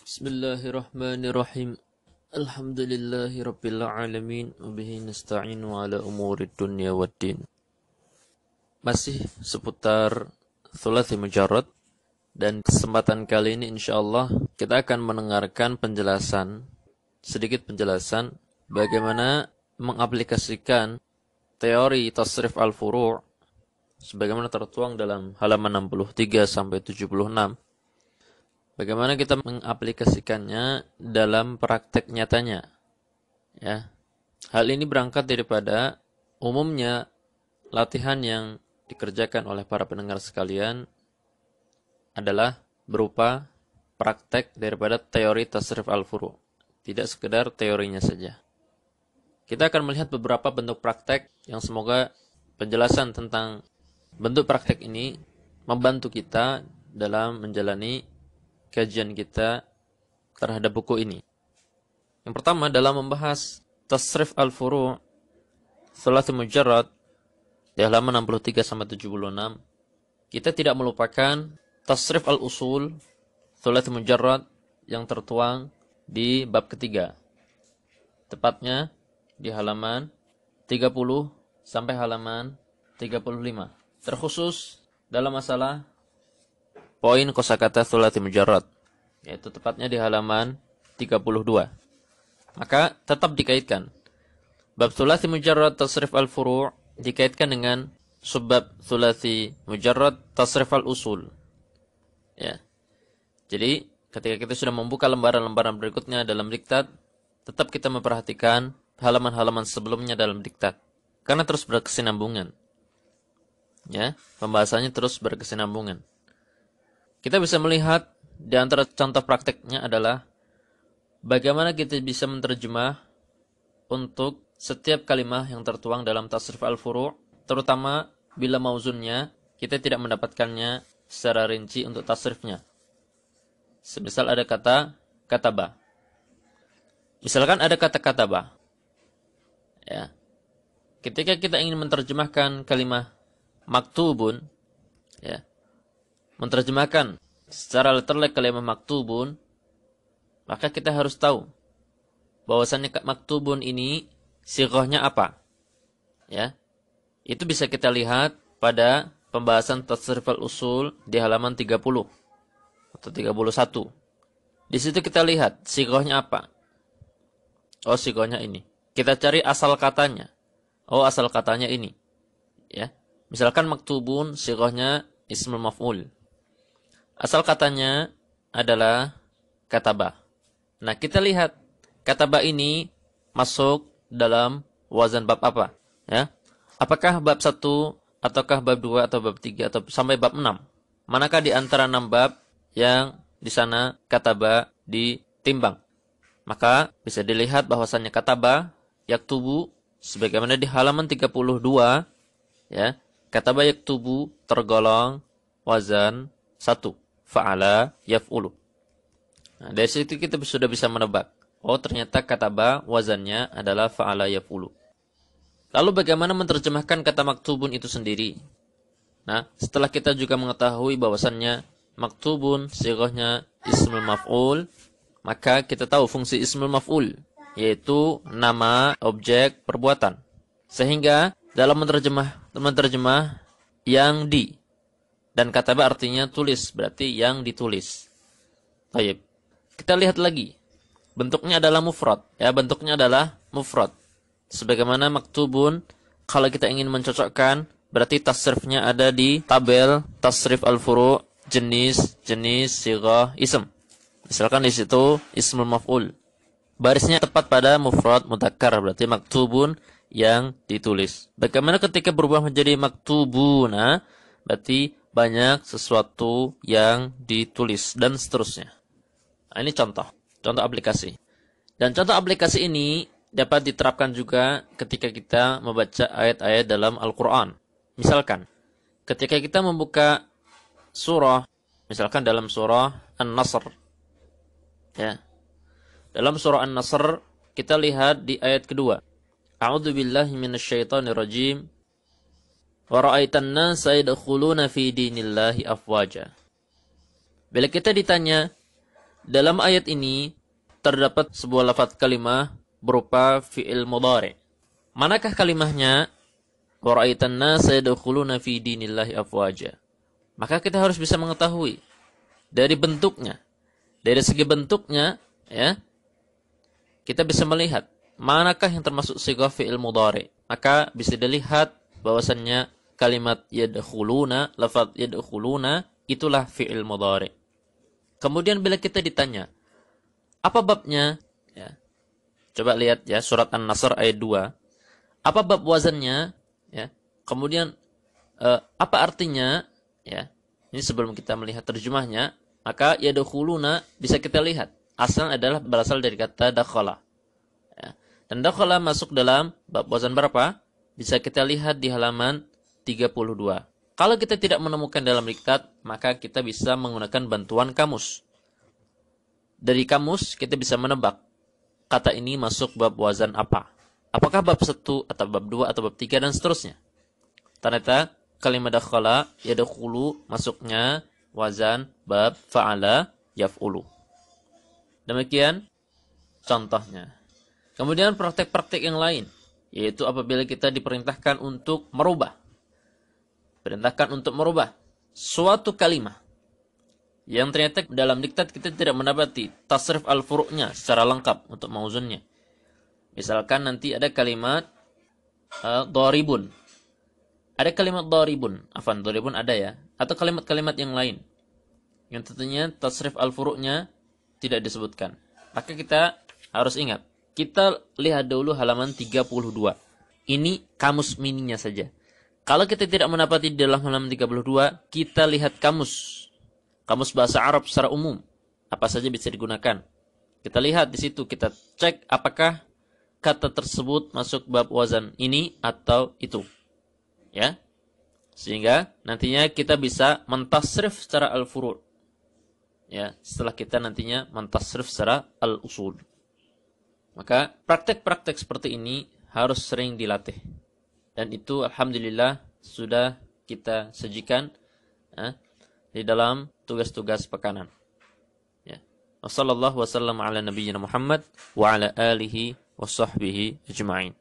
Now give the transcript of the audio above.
Bismillahirrahmanirrahim. Alhamdulillahi rabbil alamin wa bihi nasta'inu ala umurid dunya waddin. Masih seputar thulathi mujarrad, dan kesempatan kali ini insyaallah kita akan mendengarkan sedikit penjelasan bagaimana mengaplikasikan teori tasrif al-furu' sebagaimana tertuang dalam halaman 63 sampai 76. Bagaimana kita mengaplikasikannya dalam praktek nyatanya. Ya. Hal ini berangkat daripada umumnya latihan yang dikerjakan oleh para pendengar sekalian adalah berupa praktek daripada teori tasrif al-furu'. Tidak sekedar teorinya saja. Kita akan melihat beberapa bentuk praktek yang semoga penjelasan tentang bentuk praktek ini membantu kita dalam menjalani kajian kita terhadap buku ini. Yang pertama, dalam membahas tasrif al-furu' thulathi mujarrad di halaman 63 sampai 76, kita tidak melupakan tasrif al-usul thulathi mujarrad yang tertuang di bab ketiga. Tepatnya di halaman 30 sampai halaman 35. Terkhusus dalam masalah poin kosakata thulathi mujarrad, yaitu tepatnya di halaman 32. Maka tetap dikaitkan. Bab thulathi mujarrad tasrif al-furu' dikaitkan dengan subbab thulathi mujarrad tasrif al-usul. Ya. Jadi, ketika kita sudah membuka lembaran-lembaran berikutnya dalam diktat, tetap kita memperhatikan halaman-halaman sebelumnya dalam diktat, karena terus berkesinambungan. Ya, pembahasannya terus berkesinambungan. Kita bisa melihat di antara contoh prakteknya adalah bagaimana kita bisa menerjemah untuk setiap kalimah yang tertuang dalam tasrif al-furu', terutama bila mauzunnya kita tidak mendapatkannya secara rinci untuk tasrifnya. Semisal ada kata kataba. Misalkan ada kata kataba. Ya. Ketika kita ingin menerjemahkan kalimah maktubun, ya, menerjemahkan secara letterlek kalimah maktubun, maka kita harus tahu bahwasannya maktubun ini sighahnya apa. Ya. Itu bisa kita lihat pada pembahasan tasrif al-usul di halaman 30 atau 31. Di situ kita lihat sighahnya apa. Oh, sighahnya ini. Kita cari asal katanya. Oh, asal katanya ini. Ya. Misalkan maktubun sighahnya ismul maf'ul. Asal katanya adalah kataba. Nah, kita lihat kataba ini masuk dalam wazan bab apa? Ya. Apakah bab 1 ataukah bab 2 atau bab 3 atau sampai bab 6? Manakah di antara 6 bab yang di sana kataba ditimbang? Maka bisa dilihat bahwasannya kataba yaktubu sebagaimana di halaman 32, ya. Kataba yaktubu tergolong wazan 1. Fa'ala yaf'ulu. Nah, dari situ kita sudah bisa menebak. Oh, ternyata kataba wazannya adalah fa'ala yaf'ulu. Lalu bagaimana menerjemahkan kata maktubun itu sendiri? Nah, setelah kita juga mengetahui bahwasannya maktubun sighahnya ismul maf'ul, maka kita tahu fungsi ismul maf'ul, yaitu nama, objek, perbuatan. Sehingga dalam menerjemah yang di, dan kataba artinya tulis, berarti yang ditulis. Baik. Kita lihat lagi. Bentuknya adalah mufrad. Ya, bentuknya adalah mufrad. Sebagaimana maktubun, kalau kita ingin mencocokkan, berarti tasrifnya ada di tabel tasrif al-furu' jenis, sighah, ism. Misalkan di situ ismul maf'ul. Barisnya tepat pada mufrad mudzakkar, berarti maktubun yang ditulis. Bagaimana ketika berubah menjadi maktubuna, berarti banyak sesuatu yang ditulis, dan seterusnya. Nah, ini contoh aplikasi. Dan contoh aplikasi ini dapat diterapkan juga ketika kita membaca ayat-ayat dalam Al-Quran. Misalkan, ketika kita membuka surah, misalkan dalam surah An-Nasr. Ya. Dalam surah An-Nasr, kita lihat di ayat kedua. A'udzu billahi minasyaitonir rajim. Wa ra'aitan nasa yadkhuluna fi dinillahi afwaja. Bila kita ditanya Dalam ayat ini terdapat sebuah lafaz kalimah berupa fi'il mudhari'. Manakah kalimahnya? Wa ra'aitan nasa yadkhuluna fi dinillahi afwaja. Maka kita harus bisa mengetahui dari bentuknya. Dari segi bentuknya, ya, kita bisa melihat manakah yang termasuk sighah fi'il mudhari'. Maka bisa dilihat bahwasannya kalimat yadkhuluna, lafaz yadkhuluna itulah fi'il mudhari'. Kemudian bila kita ditanya, apa babnya? Ya. Coba lihat ya surat An-Nasr ayat 2. Apa bab wazannya? Ya. Kemudian apa artinya? Ya. Ini sebelum kita melihat terjemahnya, maka yadkhuluna bisa kita lihat. Asalnya adalah berasal dari kata dakhala. Ya. Dan dakhala masuk dalam bab wazan berapa? Bisa kita lihat di halaman 32. Kalau kita tidak menemukan dalam diktat, maka kita bisa menggunakan bantuan kamus. Dari kamus kita bisa menebak kata ini masuk bab wazan apa. Apakah bab 1 atau bab 2 atau bab 3 dan seterusnya. Ternyata kalimat dakhala yadkhulu masuknya wazan bab fa'ala yaf'ulu. Demikian contohnya. Kemudian praktek-praktek yang lain, yaitu apabila kita diperintahkan untuk merubah. Perintahkan untuk merubah suatu kalimat yang ternyata dalam diktat kita tidak mendapati tasrif al-furu'nya secara lengkap untuk mauzunnya. Misalkan nanti ada kalimat dharibun. Ada kalimat dharibun, dharibun ada ya, atau kalimat-kalimat yang lain yang tentunya tasrif al-furu'nya tidak disebutkan. Maka kita harus ingat, kita lihat dulu halaman 32. Ini kamus mininya saja. Kalau kita tidak mendapati di dalam halaman 32, kita lihat kamus. Kamus bahasa Arab secara umum. Apa saja bisa digunakan. Kita lihat di situ, kita cek apakah kata tersebut masuk bab wazan ini atau itu. Ya. Sehingga nantinya kita bisa mentasrif secara al-furu'. Ya, setelah kita nantinya mentasrif secara al-usul. Maka praktek-praktek seperti ini harus sering dilatih. Dan itu alhamdulillah sudah kita sajikan di dalam tugas-tugas pekanan. Ya. Wassallallahu wasallam ala nabiyyina Muhammad wa ala alihi wa sahbihi ajma'in.